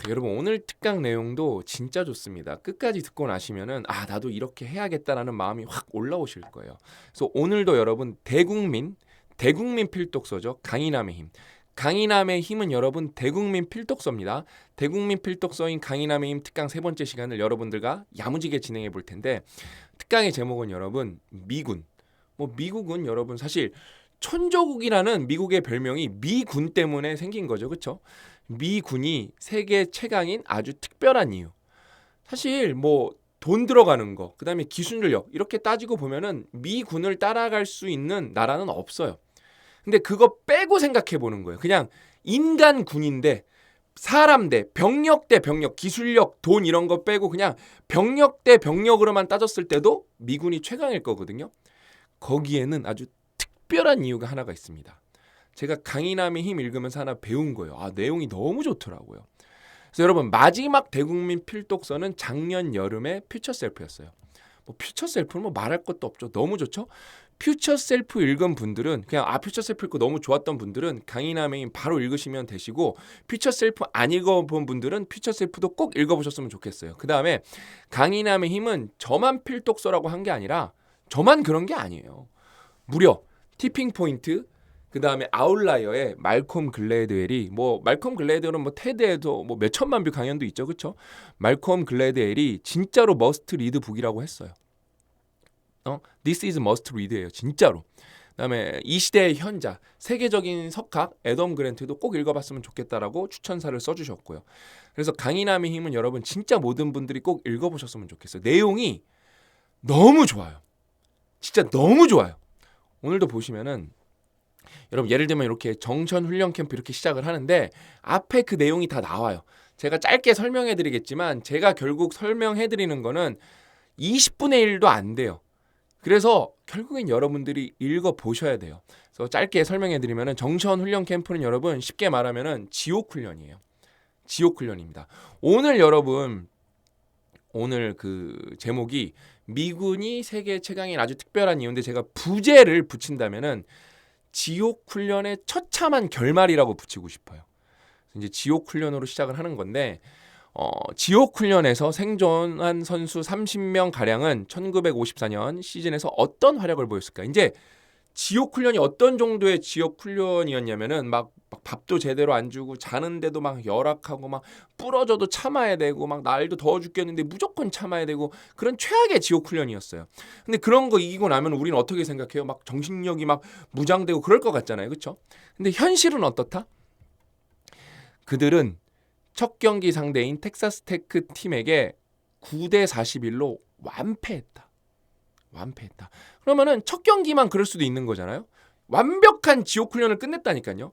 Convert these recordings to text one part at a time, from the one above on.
여러분 오늘 특강 내용도 진짜 좋습니다. 끝까지 듣고 나시면은 나도 이렇게 해야겠다라는 마음이 확 올라오실 거예요. 그래서 오늘도 여러분 대국민 필독서죠. 강인함의 힘. 강인함의 힘은 여러분 대국민 필독서입니다. 대국민 필독서인 강인함의 힘 특강 세 번째 시간을 여러분들과 야무지게 진행해 볼 텐데, 특강의 제목은 여러분 미군. 미국은 여러분 사실 천조국이라는 미국의 별명이 미군 때문에 생긴 거죠. 그렇죠? 미군이 세계 최강인 아주 특별한 이유. 사실 돈 들어가는 거, 그다음에 기술력 이렇게 따지고 보면은 미군을 따라갈 수 있는 나라는 없어요. 근데 그거 빼고 생각해 보는 거예요. 그냥 인간 군인데 사람 대 병력 대 병력, 기술력, 돈 이런 거 빼고 그냥 병력 대 병력으로만 따졌을 때도 미군이 최강일 거거든요. 거기에는 아주 특별한 이유가 하나가 있습니다. 제가 강인함의 힘 읽으면서 하나 배운 거예요. 내용이 너무 좋더라고요. 그래서 여러분 마지막 대국민 필독서는 작년 여름에 퓨처셀프였어요. 퓨처셀프는 말할 것도 없죠. 너무 좋죠. 퓨처셀프 읽은 분들은 그냥 퓨처셀프 읽고 너무 좋았던 분들은 강인함의 힘 바로 읽으시면 되시고, 퓨처셀프 안 읽어본 분들은 퓨처셀프도 꼭 읽어보셨으면 좋겠어요. 그 다음에 강인함의 힘은 저만 필독서라고 한 게 아니라 저만 그런 게 아니에요. 무려 티핑포인트, 그 다음에 아웃라이어의 말콤 글래드웰이 말콤 글래드웰은 테드에도 몇 천만 뷰 강연도 있죠. 그렇죠? 말콤 글래드웰이 진짜로 머스트 리드 북이라고 했어요. This is must read예요. 진짜로. 그다음에 이 시대의 현자, 세계적인 석학 애덤 그랜트도 꼭 읽어봤으면 좋겠다라고 추천사를 써주셨고요. 그래서 강인함의 힘은 여러분 진짜 모든 분들이 꼭 읽어보셨으면 좋겠어요. 내용이 너무 좋아요. 진짜 너무 좋아요. 오늘도 보시면은 여러분 예를 들면 이렇게 정천 훈련 캠프 이렇게 시작을 하는데 앞에 그 내용이 다 나와요. 제가 짧게 설명해드리겠지만 제가 결국 설명해드리는 거는 20분의 1도 안 돼요. 그래서 결국엔 여러분들이 읽어보셔야 돼요. 그래서 짧게 설명해드리면 정천 훈련 캠프는 여러분 쉽게 말하면 지옥 훈련이에요. 지옥 훈련입니다. 오늘 그 제목이 미군이 세계 최강인 아주 특별한 이유인데, 제가 부제를 붙인다면은 지옥 훈련의 처참한 결말이라고 붙이고 싶어요. 이제 지옥 훈련으로 시작을 하는 건데, 지옥 훈련에서 생존한 선수 30명 가량은 1954년 시즌에서 어떤 활약을 보였을까? 이제 지옥 훈련이 어떤 정도의 지옥 훈련이었냐면은 막 밥도 제대로 안 주고 자는데도 막 열악하고 막 부러져도 참아야 되고 막 날도 더워 죽겠는데 무조건 참아야 되고 그런 최악의 지옥 훈련이었어요. 근데 그런 거 이기고 나면 우리는 어떻게 생각해요? 막 정신력이 막 무장되고 그럴 것 같잖아요. 그렇죠? 근데 현실은 어떻다? 그들은 첫 경기 상대인 텍사스 테크 팀에게 9대 41로 완패했다. 그러면은 첫 경기만 그럴 수도 있는 거잖아요. 완벽한 지옥 훈련을 끝냈다니까요.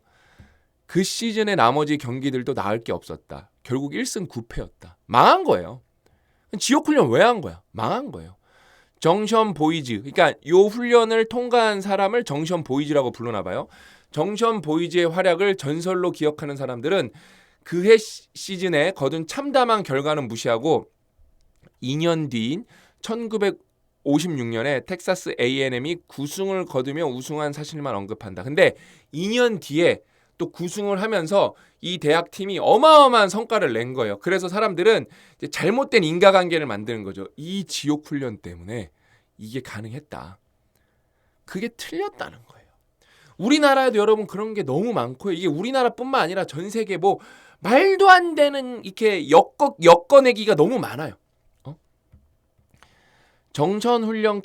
그 시즌의 나머지 경기들도 나을 게 없었다. 결국 1승 9패였다. 망한 거예요. 지옥 훈련 왜 한 거야? 망한 거예요. 정션 보이즈, 그러니까 요 훈련을 통과한 사람을 정션 보이즈라고 부르나 봐요. 정션 보이즈의 활약을 전설로 기억하는 사람들은 그해 시즌에 거둔 참담한 결과는 무시하고 2년 뒤인 1956년에 텍사스 A&M이 9승을 거두며 우승한 사실만 언급한다. 근데 2년 뒤에 또 9승을 하면서 이 대학팀이 어마어마한 성과를 낸 거예요. 그래서 사람들은 이제 잘못된 인과관계를 만드는 거죠. 이 지옥 훈련 때문에 이게 가능했다. 그게 틀렸다는 거예요. 우리나라에도 여러분 그런 게 너무 많고요. 이게 우리나라뿐만 아니라 전 세계 말도 안 되는 이렇게 엮어내기가 너무 많아요. 정천 훈련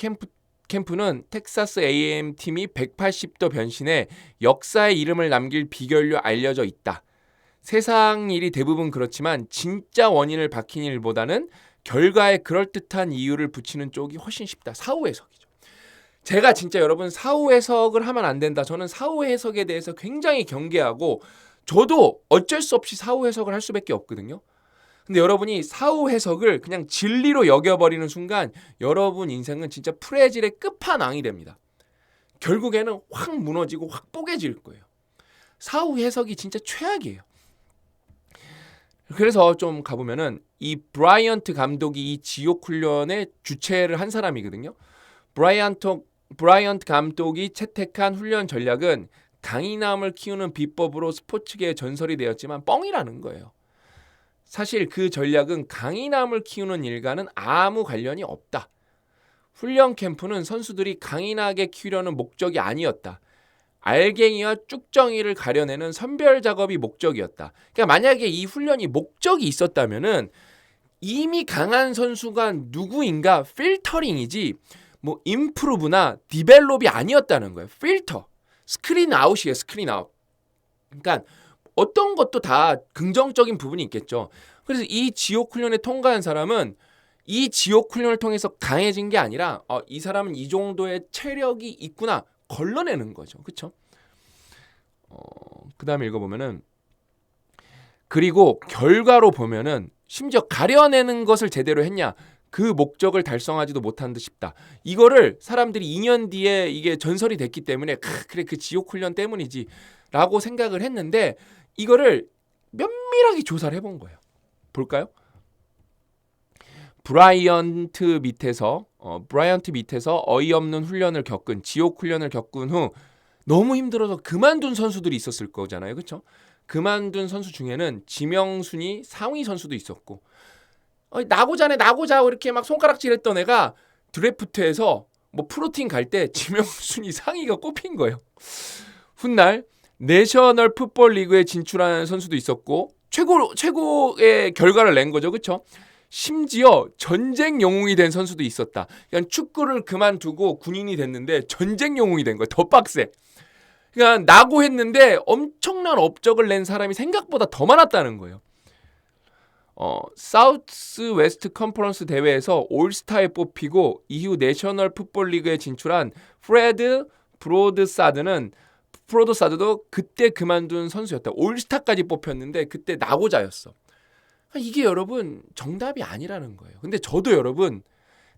캠프는 텍사스 A&M 팀이 180도 변신해 역사의 이름을 남길 비결로 알려져 있다. 세상 일이 대부분 그렇지만 진짜 원인을 밝힌 일보다는 결과에 그럴듯한 이유를 붙이는 쪽이 훨씬 쉽다. 사후 해석이죠. 제가 진짜 여러분 사후 해석을 하면 안 된다. 저는 사후 해석에 대해서 굉장히 경계하고 저도 어쩔 수 없이 사후 해석을 할 수밖에 없거든요. 근데 여러분이 사후 해석을 그냥 진리로 여겨버리는 순간 여러분 인생은 진짜 프레질의 끝판왕이 됩니다. 결국에는 확 무너지고 확 뽀개질 거예요. 사후 해석이 진짜 최악이에요. 그래서 좀 가보면은 이 브라이언트 감독이 이 지옥 훈련의 주최를 한 사람이거든요. 브라이언트 감독이 채택한 훈련 전략은 강인함을 키우는 비법으로 스포츠계의 전설이 되었지만 뻥이라는 거예요. 사실 그 전략은 강인함을 키우는 일과는 아무 관련이 없다. 훈련 캠프는 선수들이 강인하게 키우려는 목적이 아니었다. 알갱이와 쭉정이를 가려내는 선별 작업이 목적이었다. 그러니까 만약에 이 훈련이 목적이 있었다면은 이미 강한 선수가 누구인가 필터링이지 뭐 임프루브나 디벨롭이 아니었다는 거예요. 필터. 스크린 아웃이에요. 스크린 아웃. 그러니까 어떤 것도 다 긍정적인 부분이 있겠죠. 그래서 이 지옥 훈련에 통과한 사람은 이 지옥 훈련을 통해서 강해진 게 아니라 이 사람은 이 정도의 체력이 있구나 걸러내는 거죠. 그렇죠? 그다음에 읽어보면은 그리고 결과로 보면은 심지어 가려내는 것을 제대로 했냐 그 목적을 달성하지도 못한 듯 싶다. 이거를 사람들이 2년 뒤에 이게 전설이 됐기 때문에 그래 그 지옥 훈련 때문이지 라고 생각을 했는데 이거를 면밀하게 조사를 해본 거예요. 볼까요? 브라이언트 밑에서 어이없는 훈련을 겪은 지옥 훈련을 겪은 후 너무 힘들어서 그만둔 선수들이 있었을 거잖아요. 그렇죠? 그만둔 선수 중에는 지명순위 상위 선수도 있었고 나고자네 나고자 이렇게 막 손가락질했던 애가 드래프트에서 뭐 프로팀 갈 때 지명순위 상위가 꼽힌 거예요. 훗날 내셔널 풋볼 리그에 진출한 선수도 있었고 최고의 결과를 낸 거죠. 그렇죠? 심지어 전쟁 영웅이 된 선수도 있었다. 그냥 축구를 그만두고 군인이 됐는데 전쟁 영웅이 된 거예요. 더 빡세. 그냥 나고 했는데 엄청난 업적을 낸 사람이 생각보다 더 많았다는 거예요. 사우스 웨스트 컨퍼런스 대회에서 올스타에 뽑히고 이후 내셔널 풋볼 리그에 진출한 프레드 프로드사드도 그때 그만둔 선수였다. 올스타까지 뽑혔는데 그때 나고자였어. 이게 여러분 정답이 아니라는 거예요. 근데 저도 여러분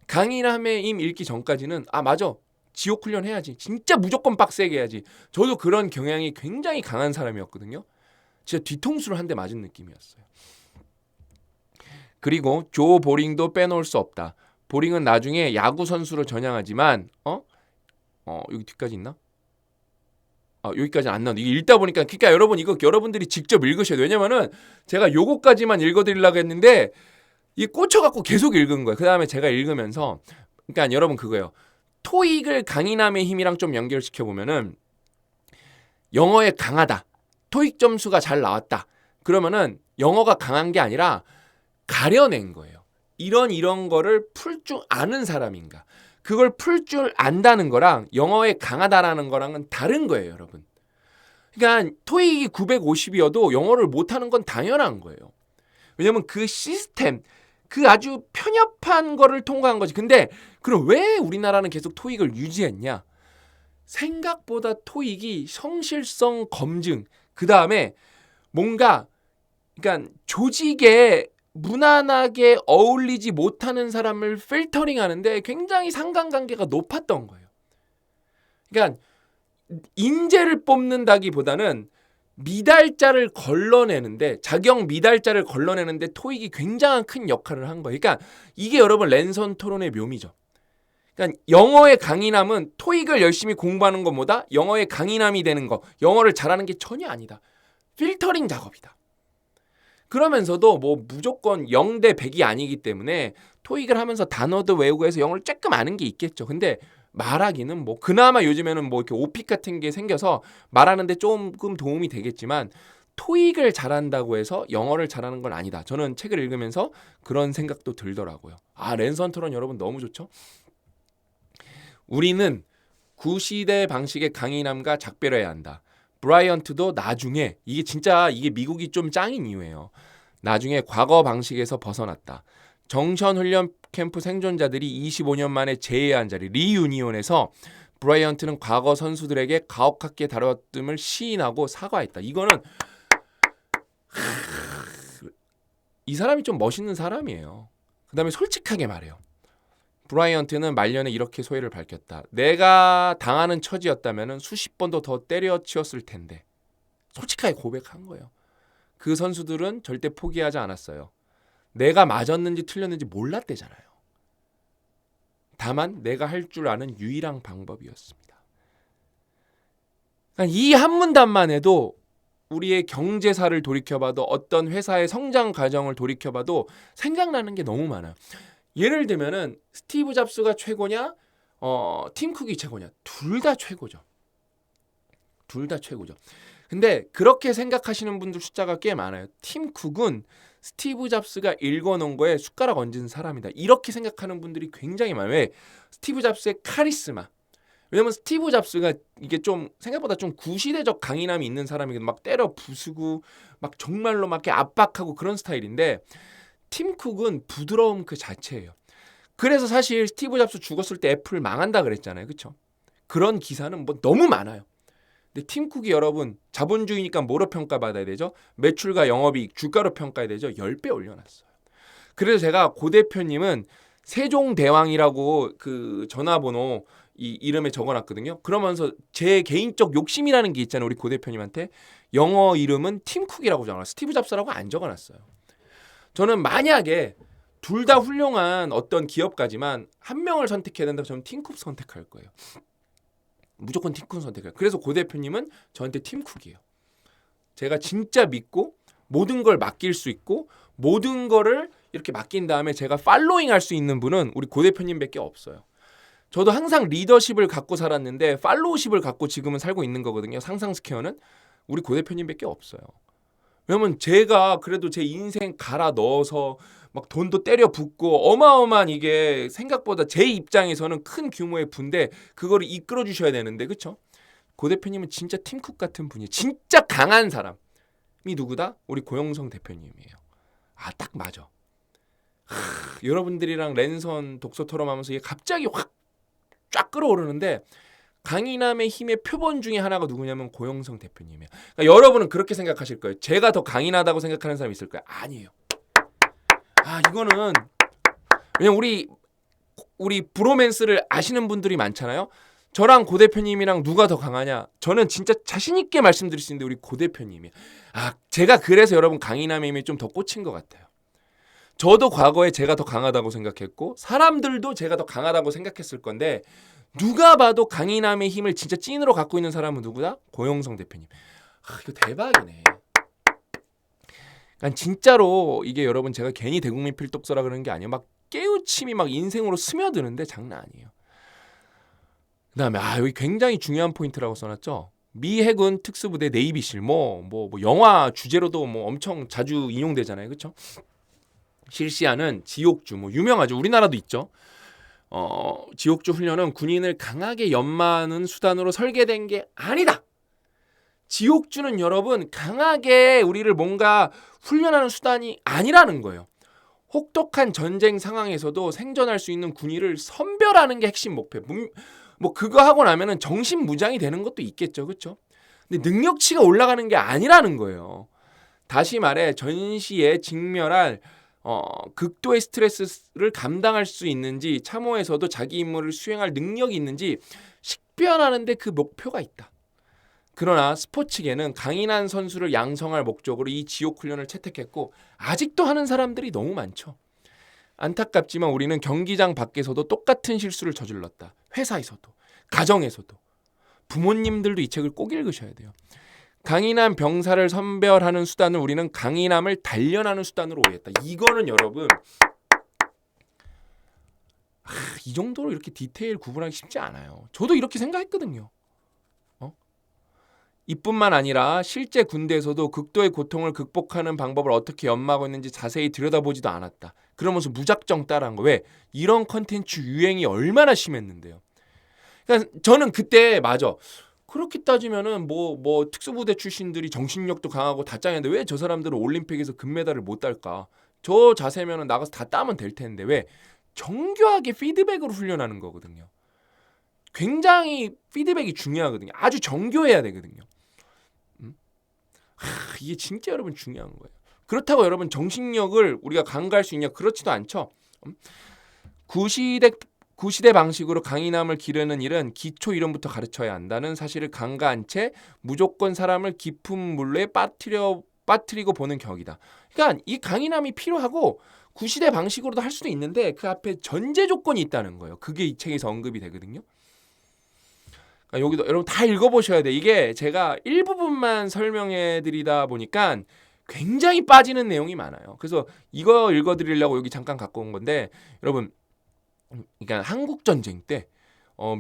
강인함의 힘 읽기 전까지는 맞아. 지옥 훈련 해야지. 진짜 무조건 빡세게 해야지. 저도 그런 경향이 굉장히 강한 사람이었거든요. 진짜 뒤통수를 한 대 맞은 느낌이었어요. 그리고 조 보링도 빼놓을 수 없다. 보링은 나중에 야구 선수로 전향하지만 여기 뒤까지 있나? 여기까지는 안 나오는데 이게 읽다 보니까 그러니까 여러분 이거 여러분들이 직접 읽으셔야 돼요. 왜냐면은 제가 요거까지만 읽어드리려고 했는데 이 꽂혀갖고 계속 읽은 거예요. 그 다음에 제가 읽으면서 그러니까 여러분 그거예요. 토익을 강인함의 힘이랑 좀 연결시켜 보면은 영어에 강하다. 토익 점수가 잘 나왔다. 그러면은 영어가 강한 게 아니라 가려낸 거예요. 이런 거를 풀 줄 아는 사람인가. 그걸 풀 줄 안다는 거랑 영어에 강하다라는 거랑은 다른 거예요, 여러분. 그러니까 토익이 950이어도 영어를 못하는 건 당연한 거예요. 왜냐면 그 시스템, 그 아주 편협한 거를 통과한 거지. 근데 그럼 왜 우리나라는 계속 토익을 유지했냐? 생각보다 토익이 성실성 검증, 그 다음에 뭔가 그러니까 조직에 무난하게 어울리지 못하는 사람을 필터링하는데 굉장히 상관관계가 높았던 거예요. 그러니까 인재를 뽑는다기보다는 미달자를 걸러내는데 자격 미달자를 걸러내는데 토익이 굉장한 큰 역할을 한 거예요. 그러니까 이게 여러분 랜선 토론의 묘미죠. 그러니까 영어의 강인함은 토익을 열심히 공부하는 것보다 영어의 강인함이 되는 거, 영어를 잘하는 게 전혀 아니다. 필터링 작업이다. 그러면서도 뭐 무조건 0대 100이 아니기 때문에 토익을 하면서 단어도 외우고 해서 영어를 조금 아는 게 있겠죠. 근데 말하기는 뭐 그나마 요즘에는 뭐 이렇게 오픽 같은 게 생겨서 말하는데 조금 도움이 되겠지만 토익을 잘한다고 해서 영어를 잘하는 건 아니다. 저는 책을 읽으면서 그런 생각도 들더라고요. 랜선 토론 여러분 너무 좋죠? 우리는 구시대 방식의 강인함과 작별해야 한다. 브라이언트도 나중에 이게 미국이 좀 짱인 이유예요. 나중에 과거 방식에서 벗어났다. 정션 훈련 캠프 생존자들이 25년 만에 재회한 자리 리유니온에서 브라이언트는 과거 선수들에게 가혹하게 다뤘음을 시인하고 사과했다. 이거는 이 사람이 좀 멋있는 사람이에요. 그 다음에 솔직하게 말해요. 브라이언트는 말년에 이렇게 소회를 밝혔다. 내가 당하는 처지였다면 수십 번도 더 때려치웠을 텐데. 솔직하게 고백한 거예요. 그 선수들은 절대 포기하지 않았어요. 내가 맞았는지 틀렸는지 몰랐대잖아요. 다만 내가 할 줄 아는 유일한 방법이었습니다. 이 한 문단만 해도 우리의 경제사를 돌이켜봐도 어떤 회사의 성장 과정을 돌이켜봐도 생각나는 게 너무 많아요. 예를 들면은 스티브 잡스가 최고냐, 팀 쿡이 최고냐, 둘 다 최고죠. 둘 다 최고죠. 근데 그렇게 생각하시는 분들 숫자가 꽤 많아요. 팀 쿡은 스티브 잡스가 읽어놓은 거에 숟가락 얹은 사람이다. 이렇게 생각하는 분들이 굉장히 많아요. 왜? 스티브 잡스의 카리스마. 왜냐면 스티브 잡스가 이게 좀 생각보다 좀 구시대적 강인함이 있는 사람이거든. 막 때려 부수고 막 정말로 막 이렇게 압박하고 그런 스타일인데 팀 쿡은 부드러움 그 자체예요. 그래서 사실 스티브 잡스 죽었을 때 애플 망한다 그랬잖아요. 그렇죠? 그런 기사는 뭐 너무 많아요. 근데 팀 쿡이 여러분 자본주의니까 뭐로 평가받아야 되죠? 매출과 영업이익, 주가로 평가해야 되죠. 10배 올려놨어요. 그래서 제가 고 대표님은 세종대왕이라고 그 전화번호 이 이름에 적어놨거든요. 그러면서 제 개인적 욕심이라는 게 있잖아요. 우리 고 대표님한테 영어 이름은 팀 쿡이라고 적어놨어요. 스티브 잡스라고 안 적어놨어요. 저는 만약에 둘 다 훌륭한 어떤 기업가지만 한 명을 선택해야 된다면 저는 팀 쿡 선택할 거예요. 무조건 팀 쿡 선택해요. 그래서 고 대표님은 저한테 팀 쿡이에요. 제가 진짜 믿고 모든 걸 맡길 수 있고 모든 거를 이렇게 맡긴 다음에 제가 팔로잉 할 수 있는 분은 우리 고 대표님밖에 없어요. 저도 항상 리더십을 갖고 살았는데 팔로우십을 갖고 지금은 살고 있는 거거든요. 상상 스퀘어는 우리 고 대표님밖에 없어요. 왜냐면 제가 그래도 제 인생 갈아 넣어서 막 돈도 때려 붓고 어마어마한 이게 생각보다 제 입장에서는 큰 규모의 부인데 그거를 이끌어 주셔야 되는데 그렇죠? 고 대표님은 진짜 팀쿡 같은 분이에요. 진짜 강한 사람이 누구다? 우리 고영성 대표님이에요. 아, 딱 맞아. 여러분들이랑 랜선 독서 토론하면서 이게 갑자기 확 쫙 끌어오르는데 강인함의 힘의 표본 중에 하나가 누구냐면 고영성 대표님이에요. 그러니까 여러분은 그렇게 생각하실 거예요. 제가 더 강인하다고 생각하는 사람이 있을 거예요. 아니에요. 이거는 왜냐면 우리 브로맨스를 아시는 분들이 많잖아요. 저랑 고 대표님이랑 누가 더 강하냐? 저는 진짜 자신 있게 말씀드릴 수 있는데 우리 고 대표님이에요. 제가 그래서 여러분 강인함의 힘에 좀 더 꽂힌 것 같아요. 저도 과거에 제가 더 강하다고 생각했고 사람들도 제가 더 강하다고 생각했을 건데 누가 봐도 강인함의 힘을 진짜 찐으로 갖고 있는 사람은 누구다? 고영성 대표님. 이거 대박이네. 그러니까 진짜로 이게 여러분 제가 괜히 대국민 필독서라 그러는 게 아니에요. 막 깨우침이 막 인생으로 스며드는데 장난 아니에요. 그다음에 여기 굉장히 중요한 포인트라고 써놨죠. 미 해군 특수부대 네이비실 뭐 영화 주제로도 뭐 엄청 자주 인용되잖아요. 그렇죠? 실시하는 지옥주 유명하죠. 우리나라도 있죠. 지옥주 훈련은 군인을 강하게 연마하는 수단으로 설계된 게 아니다. 지옥주는 여러분 강하게 우리를 뭔가 훈련하는 수단이 아니라는 거예요. 혹독한 전쟁 상황에서도 생존할 수 있는 군인을 선별하는 게 핵심 목표. 뭐 그거 하고 나면은 정신무장이 되는 것도 있겠죠. 그렇죠? 근데 능력치가 올라가는 게 아니라는 거예요. 다시 말해 전시에 직면할 극도의 스트레스를 감당할 수 있는지 참호에서도 자기 임무를 수행할 능력이 있는지 식별하는 데 그 목표가 있다. 그러나 스포츠계는 강인한 선수를 양성할 목적으로 이 지옥 훈련을 채택했고 아직도 하는 사람들이 너무 많죠. 안타깝지만 우리는 경기장 밖에서도 똑같은 실수를 저질렀다. 회사에서도, 가정에서도. 부모님들도 이 책을 꼭 읽으셔야 돼요. 강인한 병사를 선별하는 수단을 우리는 강인함을 단련하는 수단으로 오해했다. 이거는 여러분 이 정도로 이렇게 디테일 구분하기 쉽지 않아요. 저도 이렇게 생각했거든요. 이뿐만 아니라 실제 군대에서도 극도의 고통을 극복하는 방법을 어떻게 연마하고 있는지 자세히 들여다보지도 않았다. 그러면서 무작정 따라한 거. 왜? 이런 컨텐츠 유행이 얼마나 심했는데요. 그러니까 저는 그때 맞아. 그렇게 따지면은 뭐 특수부대 출신들이 정신력도 강하고 다 짱인데 왜 저 사람들은 올림픽에서 금메달을 못 딸까? 저 자세면은 나가서 다 따면 될 텐데 왜? 정교하게 피드백으로 훈련하는 거거든요. 굉장히 피드백이 중요하거든요. 아주 정교해야 되거든요. 이게 진짜 여러분 중요한 거예요. 그렇다고 여러분 정신력을 우리가 강구할 수 있냐? 그렇지도 않죠. 구시대 방식으로 강인함을 기르는 일은 기초 이론부터 가르쳐야 한다는 사실을 간과한 채 무조건 사람을 깊은 물에 빠뜨리고 보는 격이다. 그러니까 이 강인함이 필요하고 구시대 방식으로도 할 수도 있는데 그 앞에 전제 조건이 있다는 거예요. 그게 이 책에서 언급이 되거든요. 그러니까 여기도 여러분 다 읽어보셔야 돼. 이게 제가 일부분만 설명해드리다 보니까 굉장히 빠지는 내용이 많아요. 그래서 이거 읽어드리려고 여기 잠깐 갖고 온 건데 여러분, 그러니까 한국 전쟁 때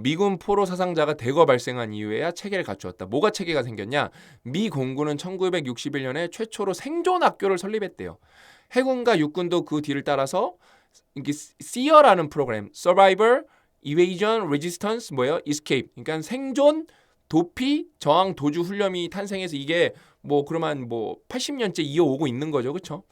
미군 포로 사상자가 대거 발생한 이후에야 체계를 갖추었다. 뭐가 체계가 생겼냐? 미 공군은 1961년에 최초로 생존 학교를 설립했대요. 해군과 육군도 그 뒤를 따라서 이게 SEER라는 프로그램, Survivor, Evasion, Resistance, 뭐예요? Escape. 그러니까 생존, 도피, 저항, 도주 훈련이 탄생해서 이게 뭐 그러면 뭐 80년째 이어오고 있는 거죠, 그렇죠?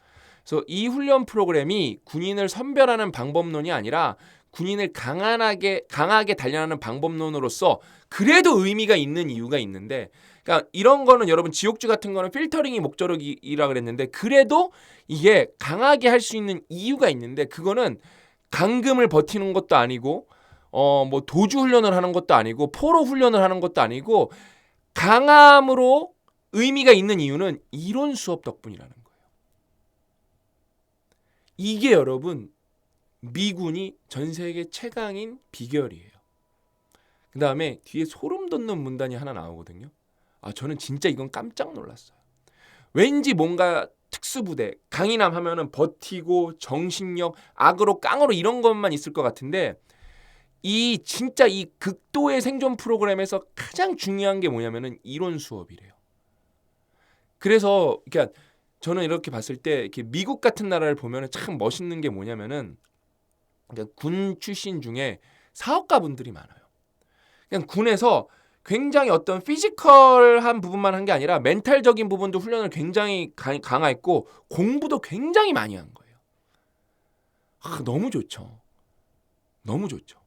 그래서 이 훈련 프로그램이 군인을 선별하는 방법론이 아니라 군인을 강하게 단련하는 방법론으로서 그래도 의미가 있는 이유가 있는데, 그러니까 이런 거는 여러분 지옥주 같은 거는 필터링이 목적이라 그랬는데 그래도 이게 강하게 할 수 있는 이유가 있는데 그거는 감금을 버티는 것도 아니고 뭐 도주 훈련을 하는 것도 아니고 포로 훈련을 하는 것도 아니고 강함으로 의미가 있는 이유는 이론 수업 덕분이라는 거예요. 이게 여러분 미군이 전 세계 최강인 비결이에요. 그 다음에 뒤에 소름 돋는 문단이 하나 나오거든요. 저는 진짜 이건 깜짝 놀랐어요. 왠지 뭔가 특수부대, 강인함 하면은 버티고 정신력, 악으로 깡으로 이런 것만 있을 것 같은데 이 진짜 이 극도의 생존 프로그램에서 가장 중요한 게 뭐냐면은 이론 수업이래요. 그래서 그러니까 저는 이렇게 봤을 때 이렇게 미국 같은 나라를 보면은 참 멋있는 게 뭐냐면은 그러니까 군 출신 중에 사업가 분들이 많아요. 그냥 군에서 굉장히 어떤 피지컬한 부분만 한 게 아니라 멘탈적인 부분도 훈련을 굉장히 강화했고 공부도 굉장히 많이 한 거예요. 너무 좋죠. 너무 좋죠.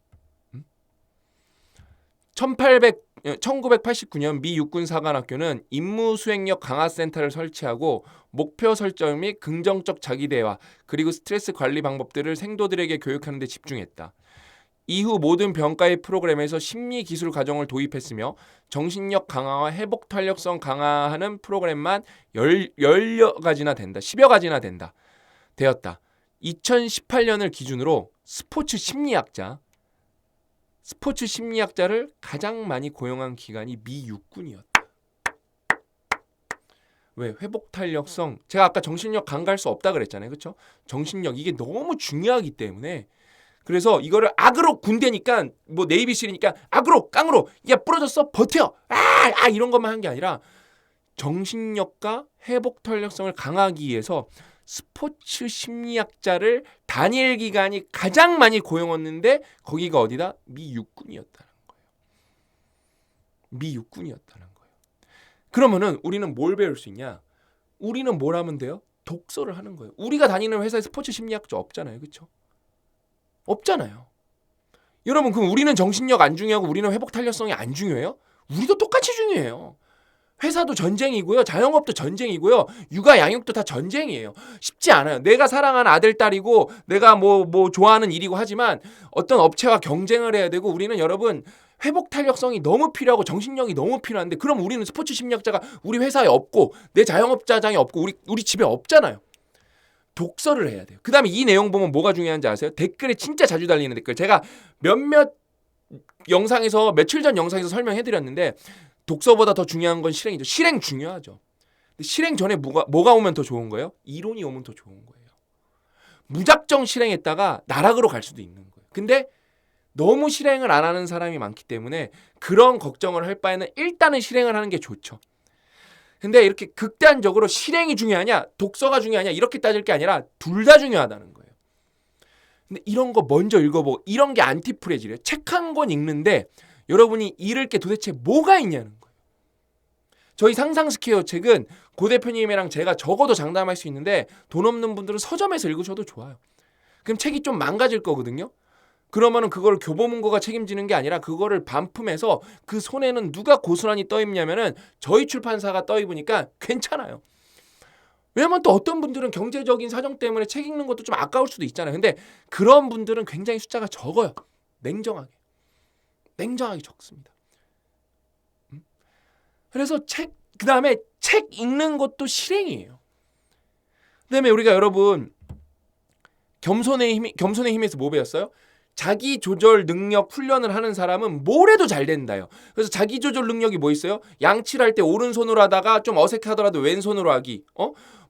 1989년 미 육군사관학교는 임무수행력 강화센터를 설치하고 목표 설정 및 긍정적 자기대화 그리고 스트레스 관리 방법들을 생도들에게 교육하는 데 집중했다. 이후 모든 병과의 프로그램에서 심리기술 과정을 도입했으며 정신력 강화와 회복 탄력성 강화하는 프로그램만 10여 가지나 된다. 10여 가지나 되었다. 2018년을 기준으로 스포츠 심리학자를 가장 많이 고용한 기관이 미 육군이었다. 왜? 회복 탄력성. 제가 아까 정신력 강화할 수 없다 그랬잖아요. 그렇죠? 정신력 이게 너무 중요하기 때문에 그래서 이거를 악으로 군대니까 뭐 네이비실이니까 악으로 깡으로 야 부러졌어 버텨 이런 것만 한 게 아니라 정신력과 회복 탄력성을 강화하기 위해서 스포츠 심리학자를 단일 기관이 가장 많이 고용했는데 거기가 어디다? 미 육군이었다는 거예요. 미 육군이었다는 거예요. 그러면은 우리는 뭘 배울 수 있냐? 우리는 뭘 하면 돼요? 독서를 하는 거예요. 우리가 다니는 회사에 스포츠 심리학자 없잖아요. 그렇죠? 없잖아요. 여러분 그럼 우리는 정신력 안 중요하고 우리는 회복 탄력성이 안 중요해요? 우리도 똑같이 중요해요. 회사도 전쟁이고요. 자영업도 전쟁이고요. 육아 양육도 다 전쟁이에요. 쉽지 않아요. 내가 사랑하는 아들 딸이고 내가 뭐 좋아하는 일이고 하지만 어떤 업체와 경쟁을 해야 되고 우리는 여러분 회복 탄력성이 너무 필요하고 정신력이 너무 필요한데 그럼 우리는 스포츠 심리학자가 우리 회사에 없고 내 자영업자장에 없고 우리 집에 없잖아요. 독서를 해야 돼요. 그 다음에 이 내용 보면 뭐가 중요한지 아세요? 댓글에 진짜 자주 달리는 댓글. 제가 몇몇 영상에서 며칠 전 영상에서 설명해드렸는데 독서보다 더 중요한 건 실행이죠. 실행 중요하죠. 근데 실행 전에 뭐가 오면 더 좋은 거예요? 이론이 오면 더 좋은 거예요. 무작정 실행했다가 나락으로 갈 수도 있는 거예요. 근데 너무 실행을 안 하는 사람이 많기 때문에 그런 걱정을 할 바에는 일단은 실행을 하는 게 좋죠. 근데 이렇게 극단적으로 실행이 중요하냐 독서가 중요하냐 이렇게 따질 게 아니라 둘 다 중요하다는 거예요. 근데 이런 거 먼저 읽어보고 이런 게 안티프레질이에요. 책 한 권 읽는데 여러분이 읽을 게 도대체 뭐가 있냐는 거예요. 저희 상상스퀘어 책은 고 대표님이랑 제가 적어도 장담할 수 있는데 돈 없는 분들은 서점에서 읽으셔도 좋아요. 그럼 책이 좀 망가질 거거든요. 그러면은 그걸 교보문고가 책임지는 게 아니라 그거를 반품해서 그 손에는 누가 고스란히 떠입냐면은 저희 출판사가 떠입으니까 괜찮아요. 왜냐면 또 어떤 분들은 경제적인 사정 때문에 책 읽는 것도 좀 아까울 수도 있잖아요. 근데 그런 분들은 굉장히 숫자가 적어요. 냉정하게 적습니다. 그래서 그 다음에 책 읽는 것도 실행이에요. 그 다음에 우리가 여러분 겸손의 힘에서 뭐 배웠어요? 자기 조절 능력 훈련을 하는 사람은 뭘 해도 잘 된다요. 그래서 자기 조절 능력이 뭐 있어요? 양치를 할 때 오른손으로 하다가 좀 어색하더라도 왼손으로 하기.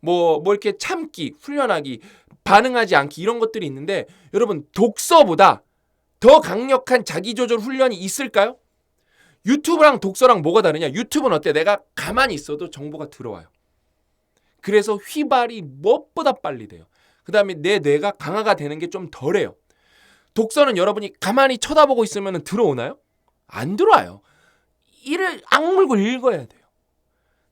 뭐 이렇게 참기, 훈련하기, 반응하지 않기 이런 것들이 있는데 여러분 독서보다 더 강력한 자기 조절 훈련이 있을까요? 유튜브랑 독서랑 뭐가 다르냐? 유튜브는 어때? 내가 가만히 있어도 정보가 들어와요. 그래서 휘발이 무엇보다 빨리 돼요. 그 다음에 내 뇌가 강화가 되는 게 좀 덜해요. 독서는 여러분이 가만히 쳐다보고 있으면 들어오나요? 안 들어와요. 이를 악물고 읽어야 돼요.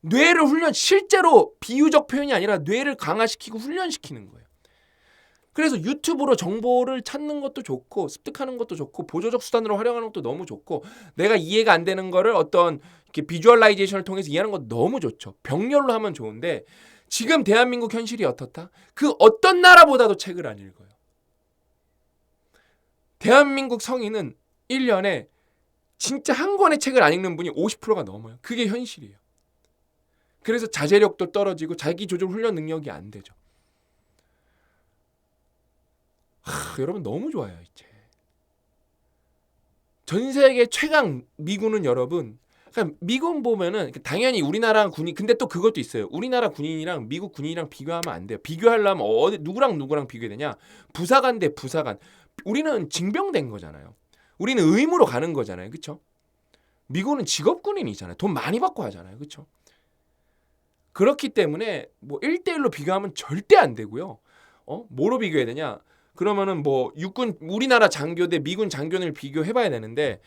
뇌를 실제로 비유적 표현이 아니라 뇌를 강화시키고 훈련시키는 거예요. 그래서 유튜브로 정보를 찾는 것도 좋고 습득하는 것도 좋고 보조적 수단으로 활용하는 것도 너무 좋고 내가 이해가 안 되는 거를 어떤 이렇게 비주얼라이제이션을 통해서 이해하는 것도 너무 좋죠. 병렬로 하면 좋은데 지금 대한민국 현실이 어떻다? 그 어떤 나라보다도 책을 안 읽어요. 대한민국 성인은 1년에 진짜 한 권의 책을 안 읽는 분이 50%가 넘어요. 그게 현실이에요. 그래서 자제력도 떨어지고 자기 조절 훈련 능력이 안 되죠. 여러분 너무 좋아요. 이제 전 세계 최강 미군은 여러분 그러니까 미군 보면은 당연히 우리나라 군인 근데 또 그것도 있어요. 우리나라 군인이랑 미국 군인이랑 비교하면 안 돼요. 비교하려면 누구랑 비교되냐? 부사관 대 부사관. 우리는 징병된 거잖아요. 우리는 의무로 가는 거잖아요. 그렇죠? 미군은 직업 군인이잖아요. 돈 많이 받고 하잖아요. 그렇죠? 그렇기 때문에 뭐 1대1로 비교하면 절대 안 되고요. 뭐로 비교해야 되냐? 그러면은 뭐 육군 우리나라 장교 대 미군 장교를 비교해 봐야 되는데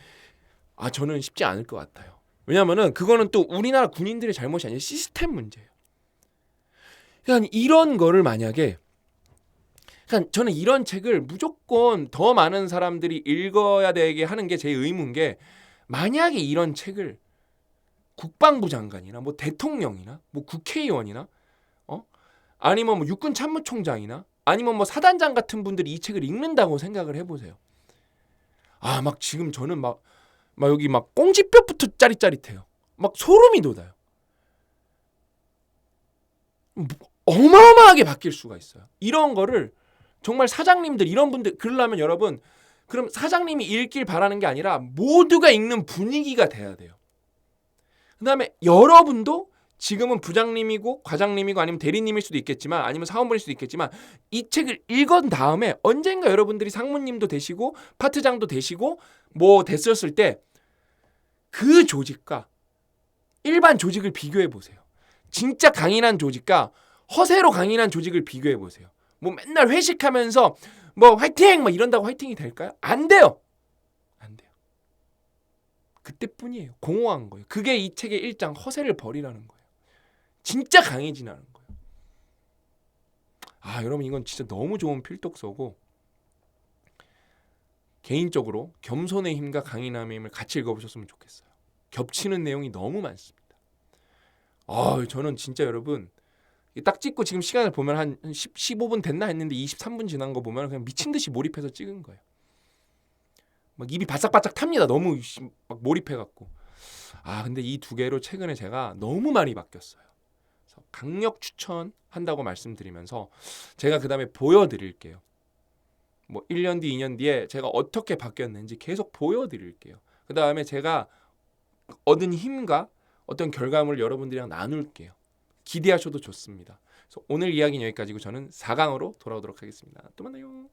저는 쉽지 않을 것 같아요. 왜냐면은 그거는 또 우리나라 군인들의 잘못이 아니라 시스템 문제예요. 그러니까 이런 거를 만약에 그러니까 저는 이런 책을 무조건 더 많은 사람들이 읽어야 되게 하는 게 제 의무인 게 만약에 이런 책을 국방부 장관이나 뭐 대통령이나 뭐 국회의원이나 아니면 뭐 육군 참모총장이나 아니면 뭐 사단장 같은 분들이 이 책을 읽는다고 생각을 해보세요. 막 지금 저는 막 여기 막 꽁지뼈부터 짜릿짜릿해요. 막 소름이 돋아요. 어마어마하게 바뀔 수가 있어요. 이런 거를 정말 사장님들 이런 분들 그러려면 여러분 그럼 사장님이 읽길 바라는 게 아니라 모두가 읽는 분위기가 돼야 돼요. 그 다음에 여러분도 지금은 부장님이고 과장님이고 아니면 대리님일 수도 있겠지만 아니면 사원분일 수도 있겠지만 이 책을 읽은 다음에 언젠가 여러분들이 상무님도 되시고 파트장도 되시고 뭐 됐었을 때 그 조직과 일반 조직을 비교해 보세요. 진짜 강인한 조직과 허세로 강인한 조직을 비교해 보세요. 뭐 맨날 회식하면서 뭐 화이팅! 막 이런다고 화이팅이 될까요? 안 돼요. 안 돼요. 그때뿐이에요. 공허한 거예요. 그게 이 책의 일장 허세를 버리라는 거예요. 진짜 강해지라는 거예요. 여러분 이건 진짜 너무 좋은 필독서고 개인적으로 겸손의 힘과 강인함의 힘을 같이 읽어보셨으면 좋겠어요. 겹치는 내용이 너무 많습니다. 저는 진짜 여러분 딱 찍고 지금 시간을 보면 한 15분 됐나 했는데 23분 지난 거 보면 그냥 미친 듯이 몰입해서 찍은 거예요. 막 입이 바싹바싹 탑니다. 너무 막 몰입해갖고. 근데 이 두 개로 최근에 제가 너무 많이 바뀌었어요. 그래서 강력 추천한다고 말씀드리면서 제가 그 다음에 보여드릴게요. 뭐 1년 뒤, 2년 뒤에 제가 어떻게 바뀌었는지 계속 보여드릴게요. 그 다음에 제가 얻은 힘과 어떤 결과물을 여러분들이랑 나눌게요. 기대하셔도 좋습니다. 그래서 오늘 이야기는 여기까지고 저는 4강으로 돌아오도록 하겠습니다. 또 만나요.